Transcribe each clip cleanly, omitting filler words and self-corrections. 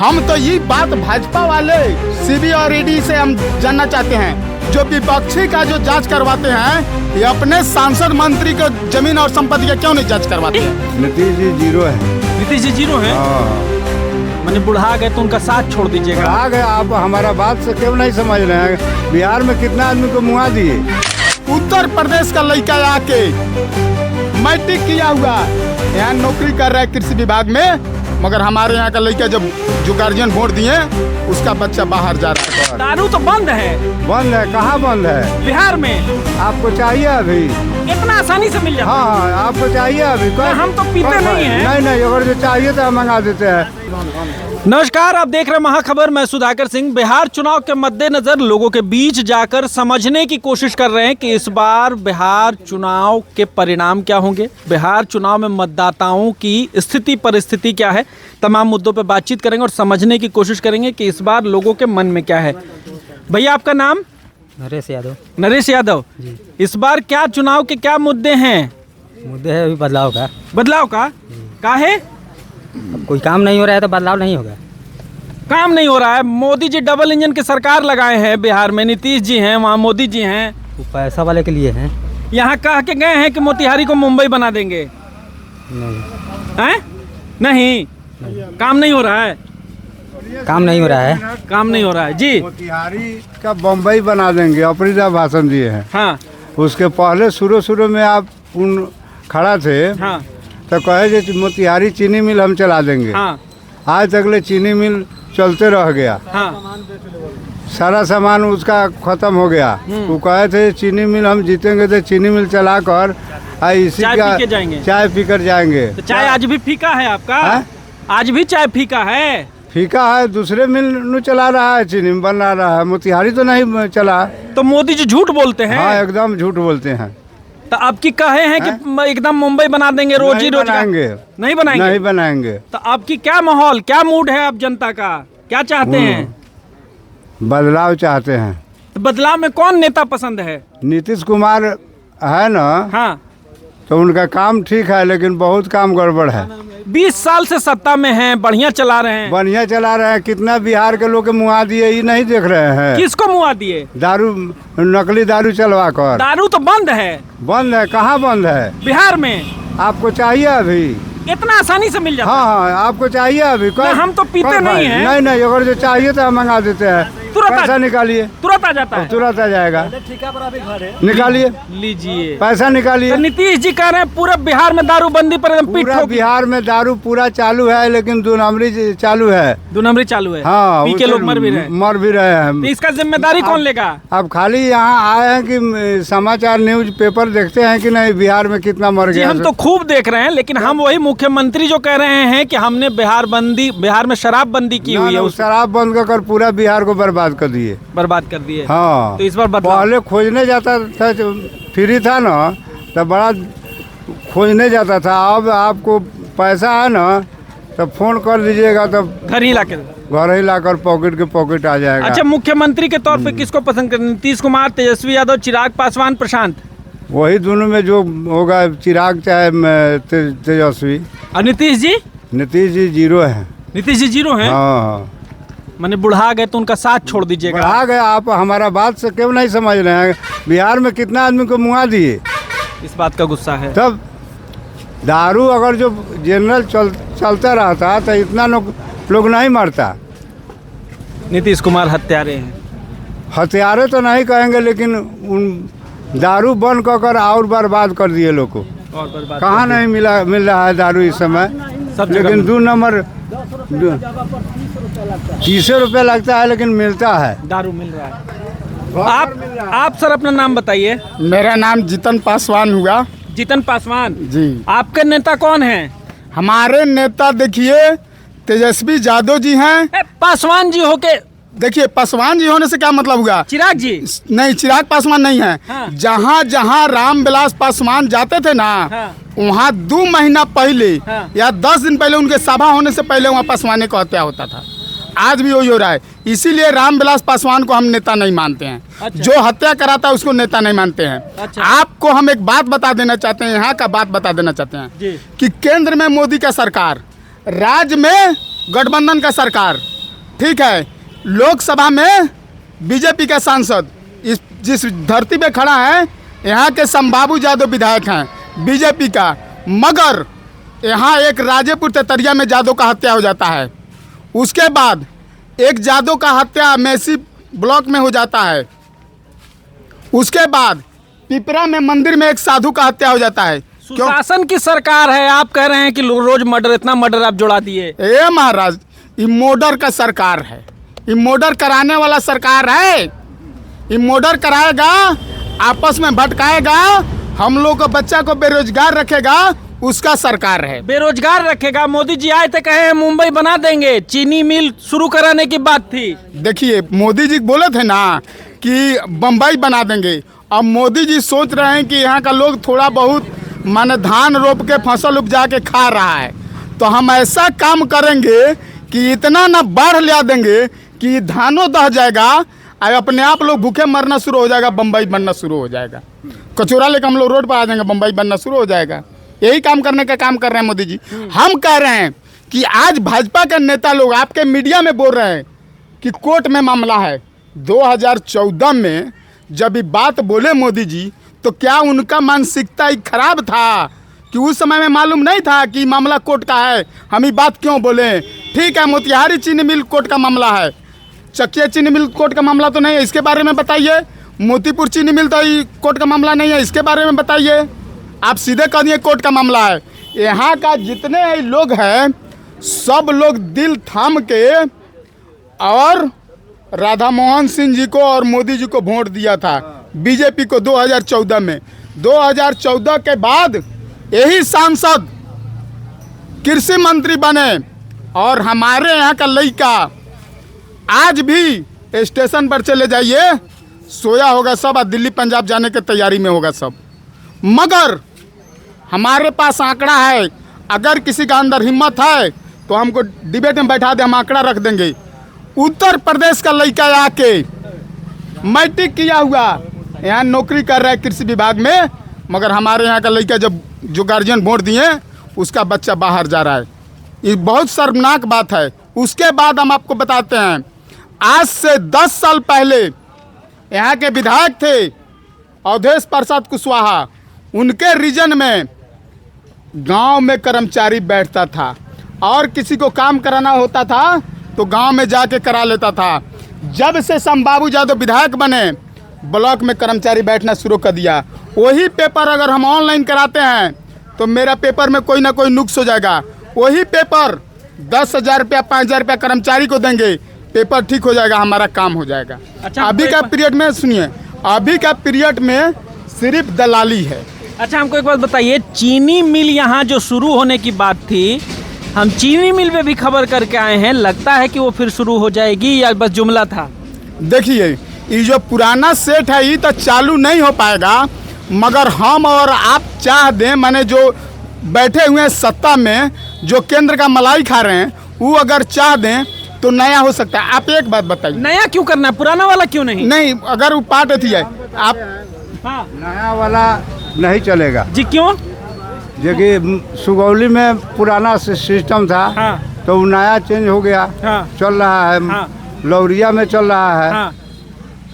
हम तो ये बात भाजपा वाले सीबी और ईडी से हम जानना चाहते हैं, जो विपक्षी का जो जांच करवाते हैं, ये अपने सांसद मंत्री को जमीन और संपत्ति का क्यों नहीं जांच करवाते हैं? नीतीश जी जीरो है। नीतीश जी जीरो है। मैंने बुढ़ा गए तो उनका साथ छोड़ दीजिएगा। आ गए आप हमारा बात से क्यों नहीं समझ रहे हैं? बिहार में कितना आदमी को मुआ दिए। उत्तर प्रदेश का लड़का आके मैट्रिक किया हुआ यहाँ नौकरी कर रहा है कृषि विभाग में, मगर हमारे यहाँ का लड़का जब जो गार्जियन वोट दिए उसका बच्चा बाहर जा रहा है। दारू तो बंद है। बंद है? कहाँ बंद है? बिहार में। आपको चाहिए अभी? इतना आसानी से मिल जाता है? हाँ, आपको चाहिए अभी? हम तो पीते नहीं हैं। नहीं, अगर जो चाहिए तो हम मंगा देते हैं। नमस्कार, आप देख रहे हैं महाखबर। मैं सुधाकर सिंह। बिहार चुनाव के मद्देनजर लोगों के बीच जाकर समझने की कोशिश कर रहे हैं कि इस बार बिहार चुनाव के परिणाम क्या होंगे, बिहार चुनाव में मतदाताओं की स्थिति परिस्थिति क्या है। तमाम मुद्दों पर बातचीत करेंगे और समझने की कोशिश करेंगे कि इस बार लोगों के मन में क्या है। भैया, आपका नाम? नरेश यादव। नरेश यादव जी। इस बार क्या चुनाव के क्या मुद्दे हैं? मुद्दे है अभी बदलाव का। बदलाव का? काहे? अब कोई काम नहीं हो रहा है तो बदलाव नहीं होगा। काम नहीं हो रहा है। मोदी जी डबल इंजन की सरकार लगाए हैं बिहार में। नीतीश जी हैं, वहाँ मोदी जी हैं। वो पैसा वाले के लिए हैं। यहाँ कह के गए हैं कि मोतिहारी को मुंबई बना देंगे। नहीं। हैं? नहीं। काम नहीं हो रहा है। काम नहीं हो रहा है। काम नहीं हो रहा है जी। मोतिहारी का बम्बई बना देंगे, अपरिता भाषण दिए हैं। हाँ। उसके पहले शुरू में आप उन खड़ा थे। हाँ। तो कहे जो मोतिहारी चीनी मिल हम चला देंगे। हाँ। आज तक ले चीनी मिल चलते रह गया। हाँ। सारा सामान उसका खत्म हो गया। वो कहे थे चीनी मिल हम जीतेंगे तो चीनी मिल चला कर इसी चाय का पी के जाएंगे। चाय पीकर जाएंगे। तो चाय आज भी फीका है आपका? है? आज भी चाय फीका है? फीका है, दूसरे मिल नु चला रहा है, चीनी बना रहा है, मोतिहारी तो नहीं चला। तो मोदी जी झूठ बोलते हैं। हाँ, एकदम झूठ बोलते हैं। तो अब की कहे हैं कि एकदम मुंबई बना देंगे, रोजी रोजगार बनाएंगे। नहीं बनाएंगे? नहीं बनाएंगे। तो आपकी क्या माहौल, क्या मूड है आप जनता का? क्या चाहते हैं? बदलाव चाहते हैं। तो बदलाव में कौन नेता पसंद है? नीतीश कुमार है ना। हाँ। तो उनका काम ठीक है, लेकिन बहुत काम गड़बड़ है। 20 साल से सत्ता में हैं, बढ़िया चला रहे हैं। बढ़िया चला रहे हैं। कितना बिहार के लोग के मुआ दिए ये नहीं देख रहे हैं? किसको मुआ दिए? दारू, नकली दारू चलवा कर। दारू तो बंद है। बंद है? कहाँ बंद है? बिहार में। आपको चाहिए अभी? इतना आसानी से मिल जाता है? हाँ, आपको चाहिए अभी? हम तो पीते नहीं हैं। नहीं, अगर जो चाहिए तो हम मंगा देते हैं। तुरंत पैसा निकालिए। तुरंत आ जाता है। तुरंत आ जाएगा। निकालिए लीजिए पैसा, निकालिए। तो नीतीश जी कह रहे हैं पूरे बिहार में दारूबंदी पर एकदम पीठ पूरा ठोकी। बिहार में दारू पूरा चालू है, लेकिन दो नंबरी चालू है। 2 नंबरी चालू है। हाँ, पी के लोग मर भी रहे हैं। मर भी रहे हैं। तो इसका जिम्मेदारी कौन लेगा? अब खाली यहाँ आए हैं कि समाचार न्यूज पेपर देखते हैं कि नहीं बिहार में कितना मर जी, गया। हम तो खूब देख रहे हैं, लेकिन हम वही मुख्यमंत्री जो कह रहे हैं कि हमने बिहार में शराबबंदी की हुई है, उस शराब बंद कर पूरा बिहार को बर्बाद कर दिए। बर्बाद कर दिए। हाँ। तो इस बार बदलाव। पहले खोजने जाता था, फ्री था ना, तो बड़ा खोजने जाता था। अब आपको पैसा है ना तो फोन कर दीजिएगा तो घर ही लाके। घर ही लाकर पॉकेट के पॉकेट आ जाएगा। अच्छा, मुख्यमंत्री के तौर पे किसको पसंद करें? नीतीश कुमार, तेजस्वी यादव, चिराग पासवान, प्रशांत? वही दोनों में जो होगा, चिराग चाहे तेजस्वी। और नीतीश जी? नीतीश जी जीरो है। नीतीश जी जीरो हैं। हाँ। मैंने बुढ़ा गए तो उनका साथ छोड़ दीजिएगा। बढ़ा गए आप हमारा बात से क्यों नहीं समझ रहे हैं? बिहार में कितना आदमी को मुआ दिए। इस बात का गुस्सा है। तब दारू अगर जो जनरल चलता रहता तो इतना लोग नहीं मरता। नीतीश कुमार हत्यारे हैं। हथियारे तो नहीं कहेंगे, लेकिन उन दारू बंद कर और बर्बाद कर दिए लोग को। और बर्बाद कहाँ नहीं मिल रहा है दारू इस समय। सब जगह लेकिन 2 नंबर 30 रुपये लगता है, लेकिन मिलता है। दारू मिल रहा है। आप सर अपना नाम बताइए। मेरा नाम जीतन पासवान हुआ। जीतन पासवान जी। आपके नेता कौन हैं? हमारे नेता देखिए तेजस्वी यादव जी हैं। पासवान जी होके देखिए, पासवान जी होने से क्या मतलब हुआ? चिराग जी? नहीं, चिराग पासवान नहीं है। हाँ। जहाँ जहाँ रामविलास पासवान जाते थे ना, हाँ। वहाँ 2 महीना पहले हाँ। या 10 दिन पहले उनके सभा होने से पहले वहाँ पासवान को हत्या होता था। आज भी वही हो रहा है। इसीलिए रामविलास पासवान को हम नेता नहीं मानते हैं। अच्छा। जो हत्या कराता है उसको नेता नहीं मानते हैं। अच्छा। आपको हम एक बात बता देना चाहते हैं, यहाँ का बात बता देना चाहते हैं जी। कि केंद्र में मोदी का सरकार, राज्य में गठबंधन का सरकार, ठीक है, लोकसभा में बीजेपी का सांसद इस जिस धरती पे खड़ा है, यहाँ के संबाबू यादव विधायक हैं बीजेपी का, मगर यहाँ एक राजेपुर तेतरिया में यादव का हत्या हो जाता है। उसके बाद एक यादव का हत्या मैसी ब्लॉक में हो जाता है। उसके बाद पिपरा में मंदिर में एक साधु का हत्या हो जाता है। क्यों? सुशासन की सरकार है, आप कह रहे हैं कि रोज मर्डर, इतना मर्डर आप जुड़ा दिए। ए महाराज, ये मर्डर का सरकार है, ये मर्डर कराने वाला सरकार है। ये मर्डर कराएगा, आपस में भटकाएगा, हम लोग को बच्चा को बेरोजगार रखेगा, उसका सरकार है। बेरोजगार रखेगा। मोदी जी आए थे, कहे हैं मुंबई बना देंगे, चीनी मिल शुरू कराने की बात थी। देखिए, मोदी जी बोले थे ना कि बम्बई बना देंगे। अब मोदी जी सोच रहे हैं कि यहाँ का लोग थोड़ा बहुत माने धान रोप के फसल उपजा के खा रहा है, तो हम ऐसा काम करेंगे कि इतना ना बाढ़ ला देंगे कि धानों दह जाएगा और अपने आप लोग भूखे मरना शुरू हो जाएगा, बम्बई बनना शुरू हो जाएगा। कचौरा लेकर हम लोग रोड पर आ जाएंगे, बम्बई बनना शुरू हो जाएगा। यही काम करने का काम कर रहे हैं मोदी जी। हम कह रहे हैं कि आज भाजपा के नेता लोग आपके मीडिया में बोल रहे हैं कि कोर्ट में मामला है। 2014 में जब ये बात बोले मोदी जी, तो क्या उनका मानसिकता ही खराब था कि उस समय में मालूम नहीं था कि मामला कोर्ट का है? हम ये बात क्यों बोले? ठीक है, मोतिहारी चीनी मिल कोर्ट का मामला है, चकिया चीनी मिल कोर्ट का मामला तो नहीं है, इसके बारे में बताइए। मोतीपुर चीनी मिल तो कोर्ट का मामला नहीं है, इसके बारे में बताइए। आप सीधे कह दिए कोर्ट का मामला है। यहाँ का जितने लोग हैं सब लोग दिल थाम के और राधा मोहन सिंह जी को और मोदी जी को वोट दिया था, बीजेपी को 2014 में। 2014 के बाद यही सांसद कृषि मंत्री बने और हमारे यहाँ का लड़का आज भी स्टेशन पर चले जाइए, सोया होगा सब और दिल्ली पंजाब जाने की तैयारी में होगा सब। मगर हमारे पास आंकड़ा है, अगर किसी का अंदर हिम्मत है तो हमको डिबेट में बैठा दे, हम आंकड़ा रख देंगे। उत्तर प्रदेश का लड़का आके मैट्रिक किया हुआ यहाँ नौकरी कर रहा है कृषि विभाग में, मगर हमारे यहाँ का लड़का जब जो गार्जियन वोट दिए उसका बच्चा बाहर जा रहा है। ये बहुत शर्मनाक बात है। उसके बाद हम आपको बताते हैं, आज से 10 साल पहले यहाँ के विधायक थे अवधेश प्रसाद कुशवाहा, उनके रीजन में गांव में कर्मचारी बैठता था और किसी को काम कराना होता था तो गांव में जाके करा लेता था। जब से संबाबू यादव विधायक बने, ब्लॉक में कर्मचारी बैठना शुरू कर दिया। वही पेपर अगर हम ऑनलाइन कराते हैं तो मेरा पेपर में कोई ना कोई नुक्स हो जाएगा। वही पेपर 10,000 रुपया 5,000 रुपया कर्मचारी को देंगे, पेपर ठीक हो जाएगा, हमारा काम हो जाएगा। अच्छा, अभी का पीरियड में सुनिए, अभी का पीरियड में सिर्फ दलाली है। अच्छा, हमको एक बात बताइए, चीनी मिल यहाँ जो शुरू होने की बात थी, हम चीनी मिल पे भी खबर करके आए हैं, लगता है कि वो फिर शुरू हो जाएगी या बस जुमला था? देखिए, ये जो पुराना सेट है ये तो चालू नहीं हो पाएगा, मगर हम और आप चाह दें, माने जो बैठे हुए हैं सत्ता में, जो केंद्र का मलाई खा रहे हैं, वो अगर चाह दें तो नया हो सकता है। आप एक बात बताइए, नया क्यों करना है, पुराना वाला क्यों नहीं? नहीं, अगर वो पार्ट अथी है आप हाँ नया वाला नहीं चलेगा जी, क्यों? जो कि सुगौली में पुराना सिस्टम था, हाँ। तो वो नया चेंज हो गया, हाँ। चल रहा है, हाँ। लौरिया में चल रहा है, हाँ।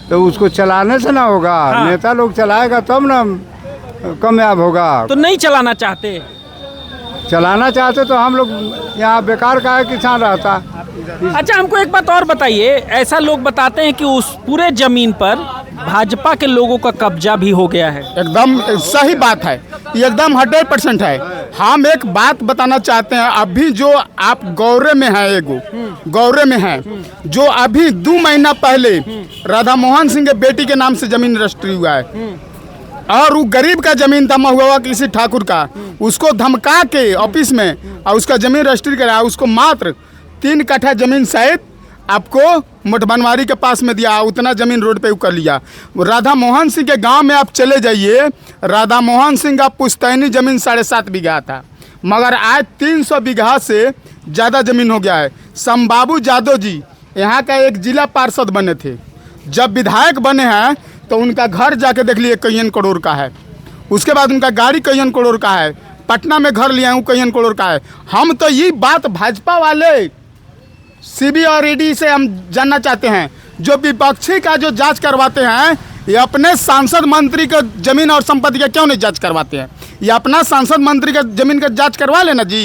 तो उसको चलाने से ना होगा, हाँ। नेता लोग चलाएगा तब ना कामयाब होगा। तो नहीं चलाना चाहते? चलाना चाहते तो हम लोग यहाँ बेकार का है किसान रहता। अच्छा, हमको एक बात और बताइए, ऐसा लोग बताते हैं कि उस पूरे जमीन पर भाजपा के लोगों का कब्जा भी हो गया है। एकदम सही बात है, ये एकदम 100% है। हम एक बात बताना चाहते हैं, अभी जो आप गौरे में है, एगो गौरे में है, जो अभी 2 महीना पहले राधा मोहन सिंह के बेटी के नाम से जमीन रजिस्ट्री हुआ है, और वो गरीब का जमीन था, महुआ किसी ठाकुर का, उसको धमका के ऑफिस में और उसका जमीन रजिस्ट्री कराया, उसको मात्र 3 कट्ठा जमीन सहित आपको मोटबनवारी के पास में दिया, उतना जमीन रोड पे कर लिया। राधा मोहन सिंह के गांव में आप चले जाइए, राधा मोहन सिंह का पुश्तैनी जमीन 7.5 बीघा था, मगर आज 300 बीघा से ज़्यादा जमीन हो गया है। संबाबू यादव जी यहाँ का एक जिला पार्षद बने थे, जब विधायक बने हैं तो उनका घर जाके देख लिए कईयन करोड़ का है, उसके बाद उनका गाड़ी कईयन करोड़ का है, पटना में घर लिया हूँ कईयन करोड़ का है। हम तो ये बात भाजपा वाले सीबी और ईडी से हम जानना चाहते हैं, जो विपक्षी का जो जांच करवाते हैं, ये अपने सांसद मंत्री का जमीन और संपत्ति का क्यों नहीं जांच करवाते हैं? ये अपना सांसद मंत्री का जमीन का जांच करवा लेना जी।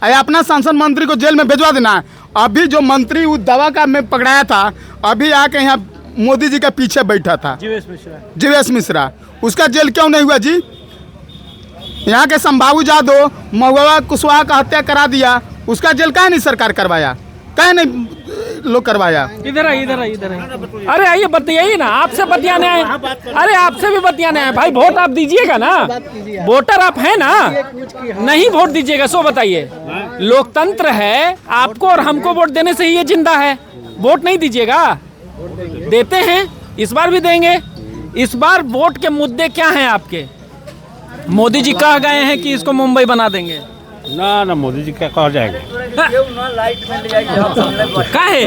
ये अपना सांसद मंत्री को जेल में भिजवा देना। अभी जो मंत्री उस दवा का में पकड़ाया था, अभी आके यहाँ मोदी जी के पीछे बैठा था जीवेश मिश्रा, उसका जेल क्यों नहीं हुआ जी? यहाँ के संभावू जादव महुआ कुशवाहा का हत्या करा दिया, उसका जेल काहे नहीं सरकार करवाया, काहे नहीं लोग करवाया? इधर आइए, इधर आइए, इधर आइए। अरे आइए बताइए ना, आपसे बतियाने आए। अरे आपसे भी बतियाने आए भाई, वोट आप दीजिएगा ना, वोटर आप हैं ना, नहीं वोट दीजिएगा सो बताइए। लोकतंत्र है, आपको और हमको वोट देने से ही ये जिंदा है। वोट नहीं दीजिएगा? देते हैं, इस बार भी देंगे। इस बार वोट के मुद्दे क्या हैं आपके? मोदी जी कह गए हैं कि इसको मुंबई बना देंगे। ना मोदी जी क्या कहा जाएगा? काहे?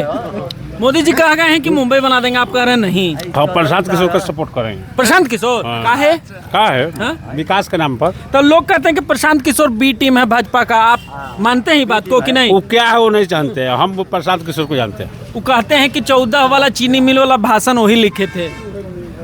मोदी जी कह गए हैं कि मुंबई बना देंगे, आप कह रहे हैं नहीं। हम प्रशांत किशोर का सपोर्ट करेंगे। प्रशांत किशोर काहे? क्या है? हाँ? विकास के नाम पर। तो लोग कहते हैं कि प्रशांत किशोर बी टीम है भाजपा का, आप मानते हैं बात को कि नहीं? वो क्या है वो नहीं जानते हैं, हम प्रशांत किशोर को जानते हैं। वो कहते हैं कि 14 वाला चीनी मिल वाला भाषण वही लिखे थे।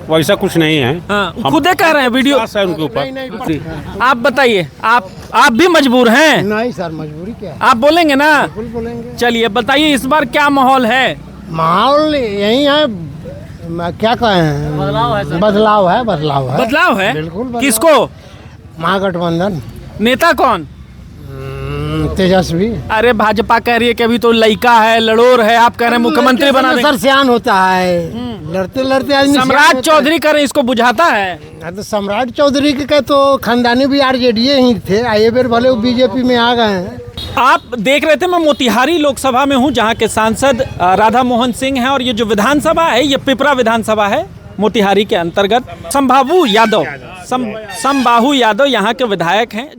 वैसा कुछ नहीं है। हाँ, वो खुदे कह रहे हैं वीडियो। विश्वास है उनके ऊपर। आप बताइए, आप भी मजबूर हैं? नहीं सर, मजबूरी क्या है? आप बोलेंगे ना? बिल्कुल बोलेंगे। चलिए बताइए, इस बार क्या माहौल है? माहौल यही है, क्या कहें, बदलाव है। बदलाव है। बदलाव है? बिल्कुल बदलाव। किसको? महागठबंधन। नेता कौन? तेजस्वी। अरे भाजपा कह रही है कि अभी तो लड़का है, लड़ोर है, आप कह रहे हैं मुख्यमंत्री बना देंगे। सर सियान होता है, लड़ते लड़ते आदमी सम्राट चौधरी कह रहे हैं, इसको बुझाता है। तो सम्राट चौधरी के तो खानदानी भी आरजेडी ही थे, आए बेर भले वो बीजेपी में आ गए हैं। आप देख रहे थे, मैं मोतिहारी लोकसभा में हूं, जहां के सांसद राधा मोहन सिंह हैं, और ये जो विधानसभा है, ये पिपरा विधानसभा है मोतिहारी के अंतर्गत। संभावू यादव, संबाहू यादव यहाँ के विधायक हैं।